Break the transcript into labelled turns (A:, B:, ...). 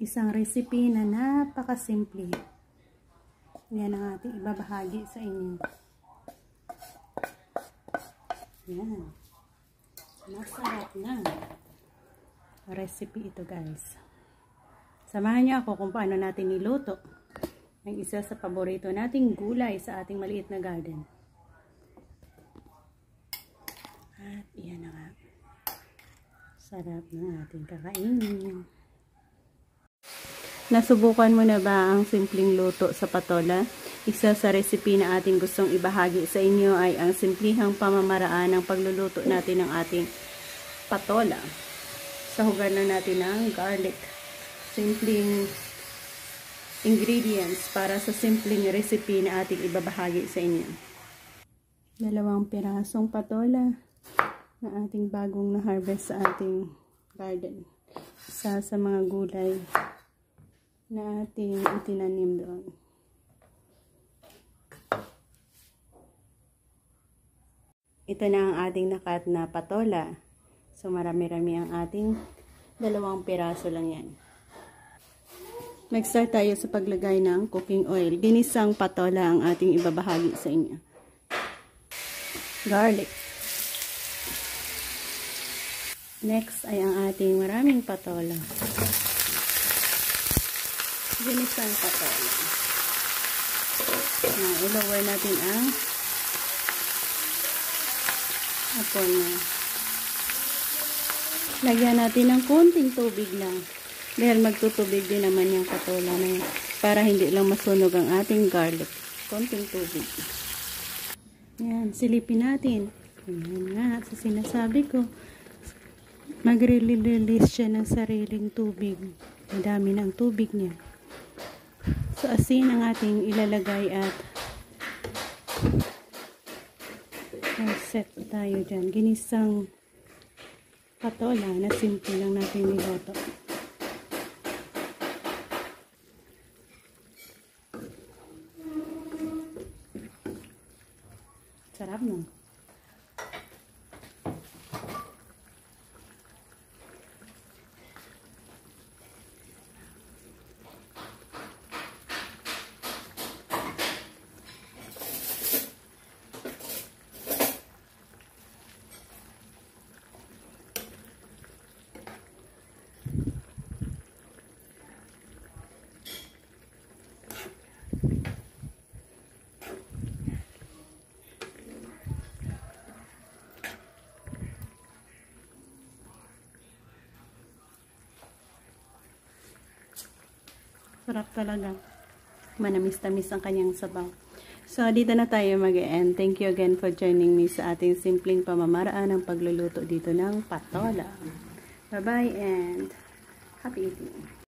A: Isang recipe na napakasimple. Yan ang ating ibabahagi sa inyo. Yan. Masarap na recipe ito, guys. Samahan niyo ako kung paano natin niluto ang isa sa paborito nating gulay sa ating maliit na garden. At iyan na nga. Sarap ng ating kakainin. Nasubukan mo na ba ang simpleng luto sa patola? Isa sa recipe na ating gustong ibahagi sa inyo ay ang simplihang pamamaraan ng pagluluto natin ng ating patola. Sahugan na natin ng garlic. Simpleng ingredients para sa simpleng recipe na ating ibabahagi sa inyo. 2 pirasong patola na ating bagong na-harvest sa ating garden. Isa sa mga gulay na ating itinanim doon. Ito na ang ating nakat na patola. So marami-rami ang ating 2 piraso lang yan. Mag-start tayo sa paglagay ng cooking oil. Ginisang patola ang ating ibabahagi sa inyo. Garlic. Next ay ang ating maraming patola. Ginisang patola. Now, i-lower natin ang apoy niya. Lagyan natin ng konting tubig lang. Dahil magtutubig din naman yung patola na yan. Para hindi lang masunog ang ating garlic. Konting tubig. Yan, silipin natin. Yan nga, sa sinasabi ko. Magre-release siya ng sariling tubig. Ang dami ng tubig niya. So, asin ang ating ilalagay at set tayo dyan. Ginisang patola na simple lang natin niluto. Sarap no? Sarap talaga. Manamis-tamis ang kanyang sabaw. So, dito na tayo mag-end. Thank you again for joining me sa ating simpleng pamamaraan ng pagluluto dito ng patola. Bye-bye and happy eating.